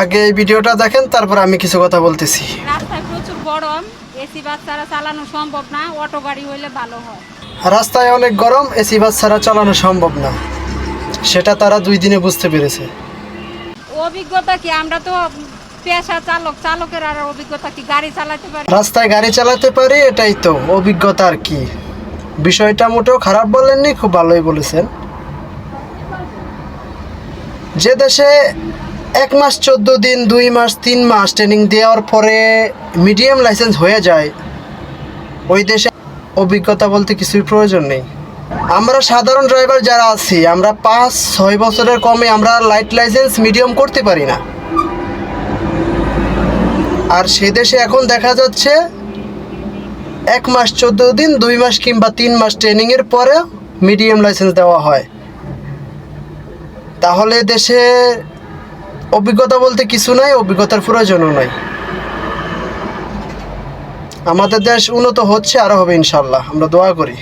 আগে এই ভিডিওটা দেখেন, তারপর আমি কিছু কথা বলতেছি। রাস্তায় প্রচুর গরম, এসি বাস ছাড়া চালানো সম্ভব না, অটো গাড়ি হইলে ভালো হয়। রাস্তায় অনেক গরম, এসি বাস ছাড়া চালানো সম্ভব না, সেটা তারা 2 দিনে বুঝতে পেরেছে। অভিজ্ঞতা কি, আমরা তো পেশা চালকের আর অভিজ্ঞতা কি, গাড়ি চালাতে পারি। রাস্তায় গাড়ি চালাতে পারি, এটাই তো অভিজ্ঞতা। আর কি, বিষয়টা মোটেও খারাপ বলেননি, খুব ভালোই বলেছেন। যে দেশে 1 মাস 14 দিন, 2 মাস 3 মাস ট্রেনিং দেওয়ার পরে মিডিয়াম লাইসেন্স হয়ে যায়, ওই দেশে অভিজ্ঞতা বলতে কিছুই প্রয়োজন নেই। আমরা সাধারণ ড্রাইভার যারা আছি, আমরা 5-6 বছরের কমে আমরা লাইট লাইসেন্স মিডিয়াম করতে পারি না। আর সে দেশে এখন দেখা যাচ্ছে 1 মাস 14 দিন, 2 মাস কিংবা 3 মাস ট্রেনিংয়ের পরে মিডিয়াম লাইসেন্স দেওয়া হয়। তাহলে দেশে অভিজ্ঞতা বলতে কিছু নাই, অভিজ্ঞতার প্রয়োজনও নাই। আমাদের দেশ উন্নত হচ্ছে, আরও হবে ইনশাল্লাহ, আমরা দোয়া করি।